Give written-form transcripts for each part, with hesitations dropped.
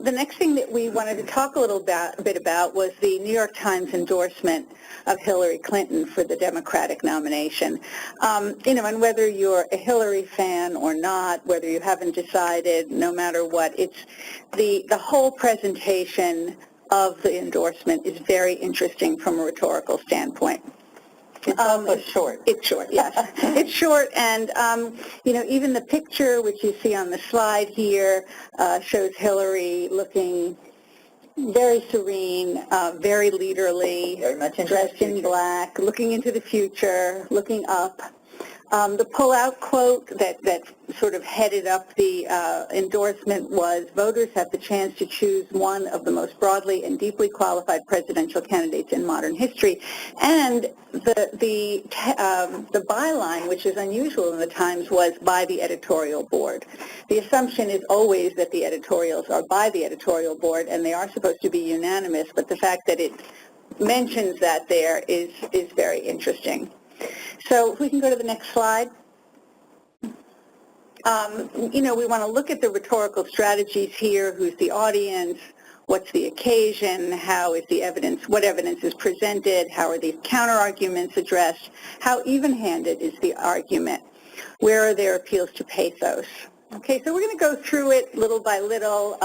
the next thing that we wanted to talk a little bit about was the New York Times endorsement of Hillary Clinton for the Democratic nomination. And whether you're a Hillary fan or not, whether you haven't decided, no matter what, it's the whole presentation of the endorsement is very interesting from a rhetorical standpoint. It's also short. It's short, yes. It's short, and, even the picture, which you see on the slide here, shows Hillary looking very serene, very leaderly, Very much dressed in black, looking into the future, looking up. The pull-out quote that sort of headed up the endorsement was, "Voters have the chance to choose one of the most broadly and deeply qualified presidential candidates in modern history." And the byline, which is unusual in the Times, was "by the editorial board." The assumption is always that the editorials are by the editorial board, and they are supposed to be unanimous, but the fact that it mentions that there is very interesting. So if we can go to the next slide. We want to look at the rhetorical strategies here. Who's the audience? What's the occasion? How is the evidence? What evidence is presented? How are these counter-arguments addressed? How even-handed is the argument? Where are their appeals to pathos? Okay, so we're going to go through it little by little,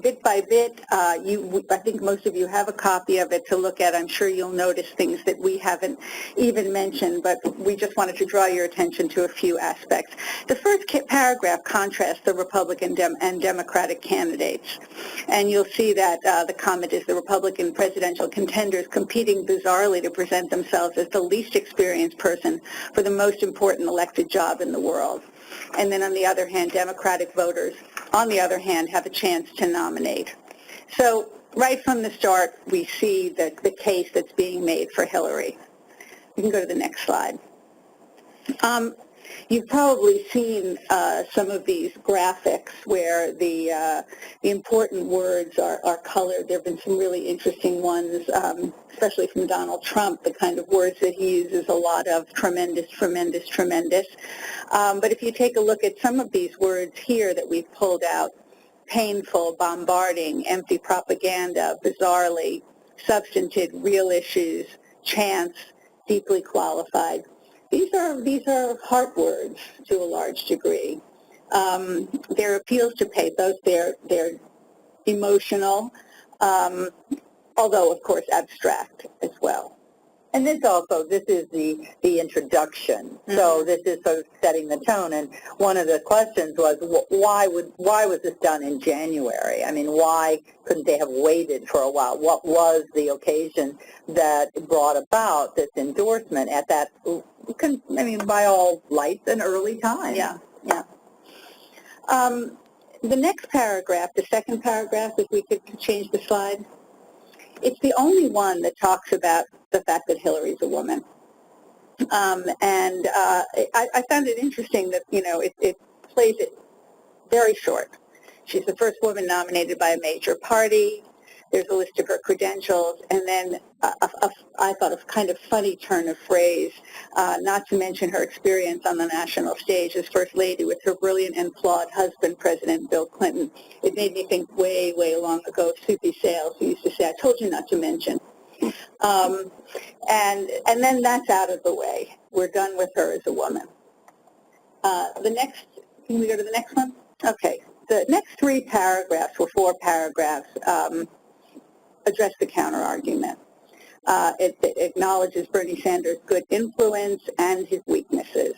bit by bit. I think most of you have a copy of it to look at. I'm sure you'll notice things that we haven't even mentioned, but we just wanted to draw your attention to a few aspects. The first paragraph contrasts the Republican and Democratic candidates, and you'll see that the comment is the Republican presidential contenders competing bizarrely to present themselves as the least experienced person for the most important elected job in the world. And then on the other hand, Democratic voters, on the other hand, have a chance to nominate. So right from the start, we see the case that's being made for Hillary. You can go to the next slide. You've probably seen some of these graphics where the important words are colored. There have been some really interesting ones, especially from Donald Trump, the kind of words that he uses a lot of: tremendous, tremendous, tremendous. But if you take a look at some of these words here that we've pulled out: painful, bombarding, empty propaganda, bizarrely, substantive, real issues, chance, deeply qualified. These are heart words to a large degree. They're appeals to pathos. They're emotional, although of course abstract as well. And this is the introduction. Mm-hmm. So this is sort of setting the tone. And one of the questions was, why was this done in January? I mean, why couldn't they have waited for a while? What was the occasion that brought about this endorsement at that, by all lights, an early time? Yeah. The next paragraph, the second paragraph, if we could change the slide, it's the only one that talks about the fact that Hillary's a woman. I found it interesting that, it plays it very short. She's the first woman nominated by a major party. There's a list of her credentials, and then I thought a kind of funny turn of phrase, not to mention her experience on the national stage as First Lady with her brilliant and flawed husband, President Bill Clinton. It made me think way, way long ago of Soupy Sales, who used to say, "I told you not to mention." And then that's out of the way. We're done with her as a woman. Can we go to the next one? Okay. The next three paragraphs, or four paragraphs, address the counter-argument. It acknowledges Bernie Sanders' good influence and his weaknesses.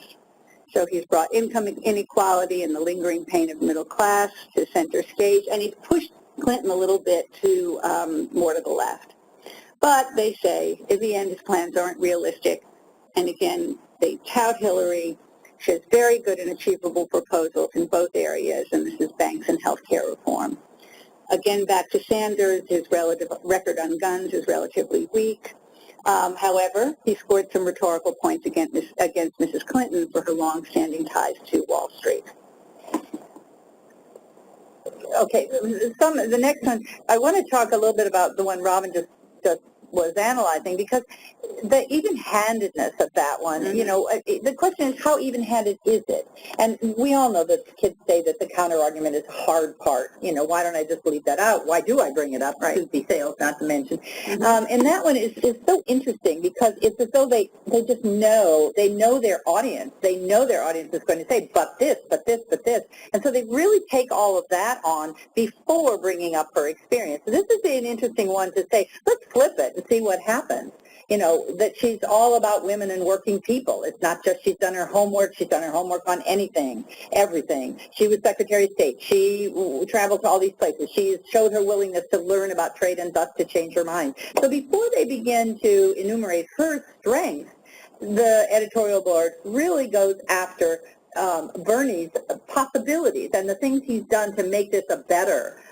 So he's brought income inequality and the lingering pain of middle class to center stage, and he's pushed Clinton a little bit to more to the left. But they say, in the end, his plans aren't realistic. And again, they tout Hillary. She has very good and achievable proposals in both areas, and this is banks and health care reform. Again, back to Sanders, his relative record on guns is relatively weak. However, he scored some rhetorical points against Mrs. Clinton for her long-standing ties to Wall Street. Okay, the next one, I want to talk a little bit about the one Robin just was analyzing, because the even-handedness of that one, you know, the question is, how even-handed is it? And we all know that kids say that the counter-argument is the hard part. You know, why don't I just leave that out? Why do I bring it up? Right. Tuesday sales, not to mention. And that one is so interesting, because it's as though they just know, they know their audience. They know their audience is going to say, but this, but this, but this. And so they really take all of that on before bringing up her experience. So this is an interesting one to say, let's flip it and see what happens. You know, that she's all about women and working people. It's not just she's done her homework. She's done her homework on anything, everything. She was Secretary of State. She traveled to all these places. She showed her willingness to learn about trade and thus to change her mind. So before they begin to enumerate her strengths, the editorial board really goes after Bernie's possibilities and the things he's done to make this a better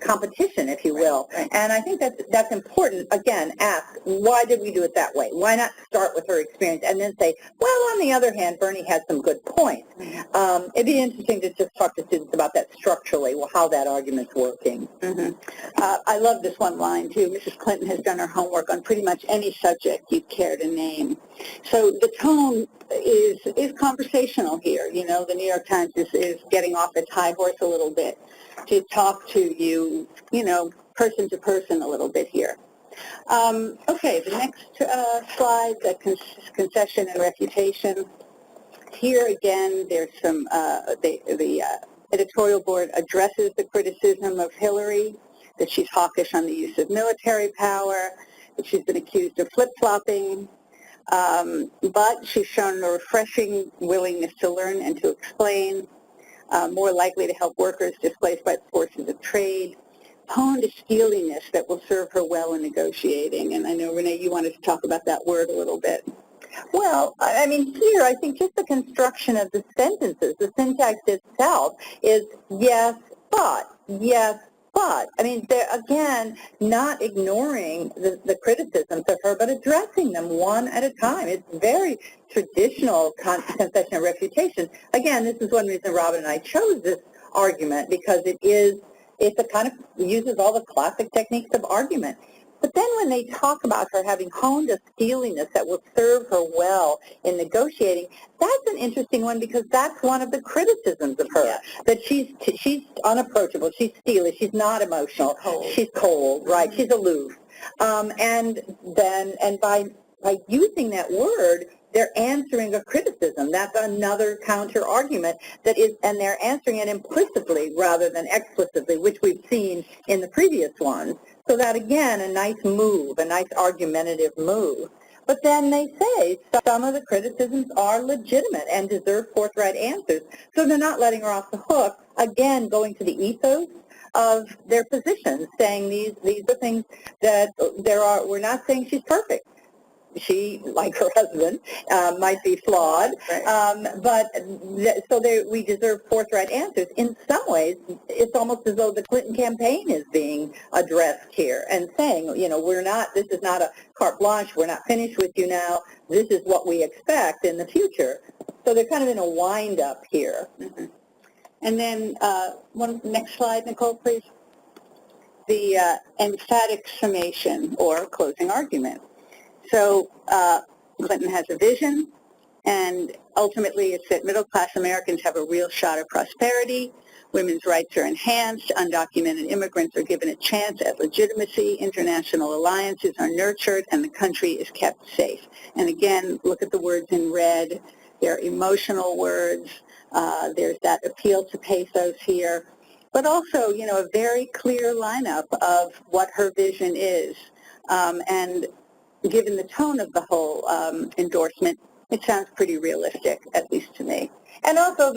competition, if you will. Right. And I think that's important. Again, ask, why did we do it that way? Why not start with her experience and then say, well, on the other hand, Bernie had some good points. It'd be interesting to just talk to students about that structurally, well, how that argument's working. I love this one line, too. Mrs. Clinton has done her homework on pretty much any subject you'd care to name. So the tone is conversational here. You know, the New York Times is getting off its high horse a little bit to talk to you, you know, person to person a little bit here. Okay, the next slide, the concession and refutation. Here again, there's some, the editorial board addresses the criticism of Hillary, that she's hawkish on the use of military power, that she's been accused of flip-flopping, but she's shown a refreshing willingness to learn and to explain, more likely to help workers displaced by the forces of trade, honed a steeliness that will serve her well in negotiating. And I know, Renee, you wanted to talk about that word a little bit. Well, I mean, here, I think just the construction of the sentences, the syntax itself is yes, but, yes, but. I mean, they're, again, not ignoring the criticisms of her, but addressing them one at a time. It's very traditional concession and refutation. Again, this is one reason Robin and I chose this argument, because it's a kind of, uses all the classic techniques of argument. But then when they talk about her having honed a steeliness that will serve her well in negotiating, that's an interesting one, because that's one of the criticisms of her, that she's unapproachable, she's steely, she's not emotional, she's cold, right, she's aloof. And by using that word, they're answering a criticism. That's another counter-argument that is, and they're answering it implicitly rather than explicitly, which we've seen in the previous ones. So that, again, a nice move, a nice argumentative move. But then they say some of the criticisms are legitimate and deserve forthright answers. So they're not letting her off the hook, again, going to the ethos of their positions, saying these are things that we're not saying she's perfect. She, like her husband, might be flawed, we deserve forthright answers. In some ways, it's almost as though the Clinton campaign is being addressed here and saying, you know, this is not a carte blanche, we're not finished with you now, this is what we expect in the future. So they're kind of in a wind-up here. And then, next slide, Nicole, please. The emphatic summation, or closing argument. So Clinton has a vision, and ultimately it's that middle-class Americans have a real shot at prosperity, women's rights are enhanced, undocumented immigrants are given a chance at legitimacy, international alliances are nurtured, and the country is kept safe. And again, look at the words in red. They're emotional words. There's that appeal to pathos here. But also, you know, a very clear lineup of what her vision is. And given the tone of the whole endorsement, it sounds pretty realistic, at least to me. And also,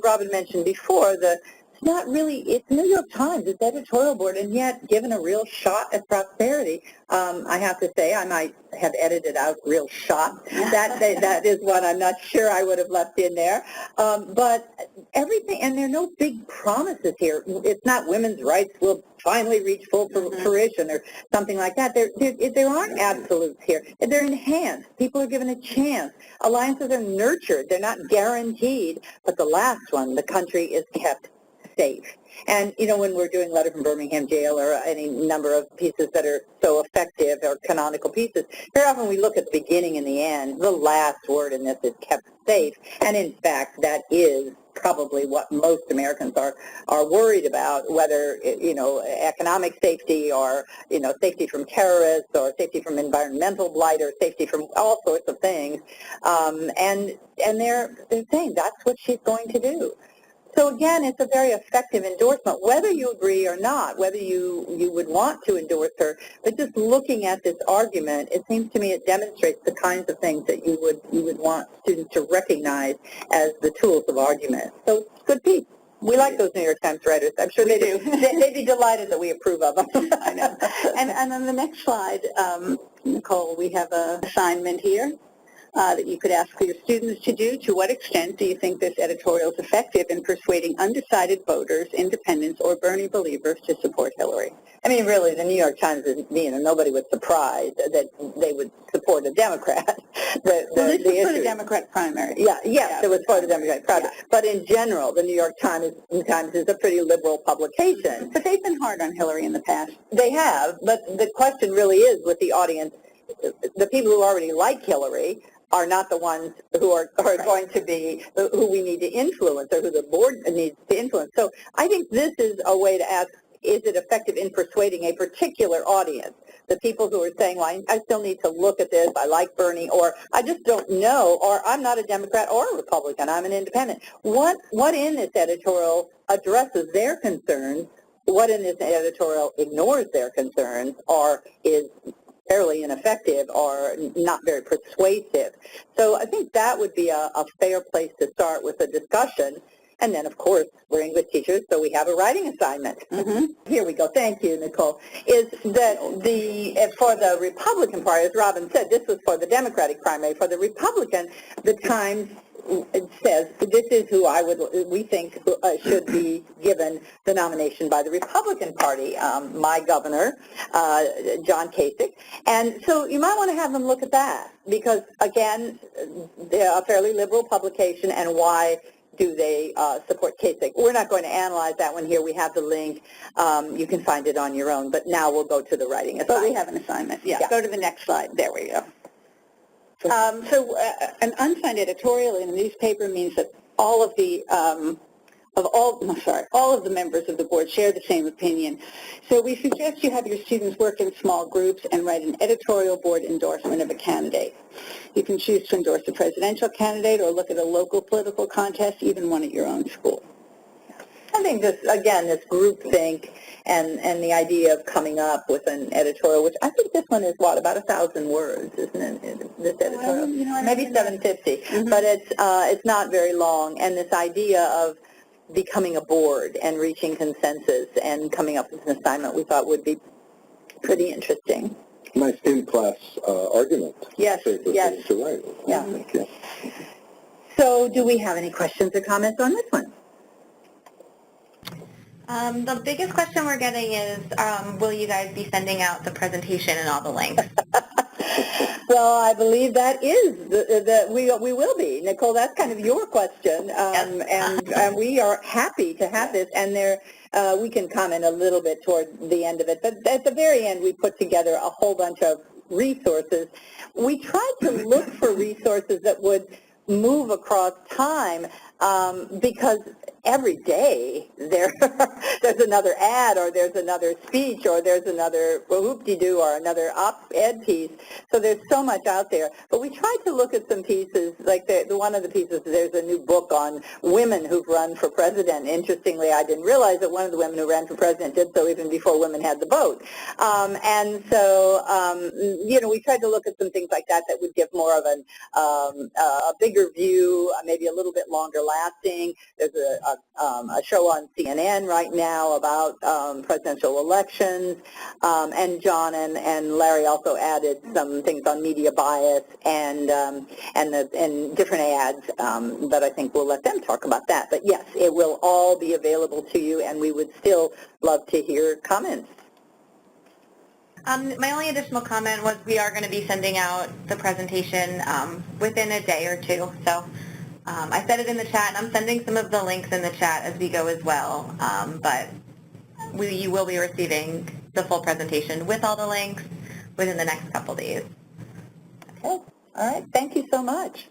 Robin mentioned before, it's New York Times, it's editorial board, and yet given a real shot at prosperity. I have to say, I might have edited out real shot. That is one I'm not sure I would have left in there. But everything, and there are no big promises here. It's not women's rights will finally reach full fruition or something like that. There aren't absolutes here. They're enhanced. People are given a chance. Alliances are nurtured. They're not guaranteed. But the last one, the country is kept safe. And, when we're doing Letter from Birmingham Jail or any number of pieces that are so effective or canonical pieces, very often we look at the beginning and the end. The last word in this is kept safe. And, in fact, that is probably what most Americans are worried about, whether, economic safety or, safety from terrorists or safety from environmental blight or safety from all sorts of things. And they're saying that's what she's going to do. So again, it's a very effective endorsement, whether you agree or not, whether you would want to endorse her, but just looking at this argument, it seems to me it demonstrates the kinds of things that you would want students to recognize as the tools of argument. So it's a good piece. We like those New York Times writers. I'm sure they do. They'd be delighted that we approve of them. I know. And on the next slide, Nicole, we have an assignment here that you could ask your students to do. To what extent do you think this editorial is effective in persuading undecided voters, independents, or Bernie believers to support Hillary? I mean, really, the New York Times is, nobody was surprised that they would support a Democrat. This was for the Democratic primary. Yes, it was for the Democratic primary. Yeah. But in general, the New York Times is a pretty liberal publication. But they've been hard on Hillary in the past. They have, but the question really is with the audience, the people who already like Hillary are not the ones who are going to be, who we need to influence or who the board needs to influence. So I think this is a way to ask, is it effective in persuading a particular audience? The people who are saying, well, I still need to look at this, I like Bernie, or I just don't know, or I'm not a Democrat or a Republican, I'm an independent. What in this editorial addresses their concerns, what in this editorial ignores their concerns, or is fairly ineffective or not very persuasive. So I think that would be a fair place to start with a discussion. And then, of course, we're English teachers, so we have a writing assignment. Mm-hmm. Here we go. Thank you, Nicole. Is that for the Republican Party, as Robin said, this was for the Democratic primary. For the Republican, the Times says this is who we think should be given the nomination by the Republican Party, my governor, John Kasich. And so you might want to have them look at that because, again, they're a fairly liberal publication, and why do they support Kasich? We're not going to analyze that one here. We have the link. You can find it on your own. But now we'll go to the writing assignment. But we have an assignment. Yeah. Go to the next slide. There we go. An unsigned editorial in a newspaper means that all of the members of the board share the same opinion. So we suggest you have your students work in small groups and write an editorial board endorsement of a candidate. You can choose to endorse a presidential candidate or look at a local political contest, even one at your own school. I think this groupthink and the idea of coming up with an editorial, which I think this one is, about 1,000 words, isn't it, this editorial? Maybe 750, mm-hmm. But it's not very long. And this idea of becoming a board and reaching consensus and coming up with an assignment we thought would be pretty interesting. Nice in-class argument. Yes, yes. To write. Yeah. Thank you. So do we have any questions or comments on this one? The biggest question we're getting is, will you guys be sending out the presentation and all the links? Well, I believe that is we will be. Nicole, that's kind of your question, yes. and we are happy to have this, and we can comment a little bit toward the end of it, but at the very end we put together a whole bunch of resources. We tried to look for resources that would move across time because every day there's another ad, or there's another speech, or there's another whoop-de-doo, or another op-ed piece. So there's so much out there. But we tried to look at some pieces, like one of the pieces, there's a new book on women who've run for president. Interestingly, I didn't realize that one of the women who ran for president did so even before women had the vote. And so, we tried to look at some things like that would give more of a bigger view, maybe a little bit longer lasting. There's a show on CNN right now about presidential elections, and John and Larry also added some things on media bias and different ads, but I think we'll let them talk about that. But yes, it will all be available to you, and we would still love to hear comments. My only additional comment was we are going to be sending out the presentation within a day or two, so I said it in the chat, and I'm sending some of the links in the chat as we go as well, but you will be receiving the full presentation with all the links within the next couple days. Okay. All right. Thank you so much.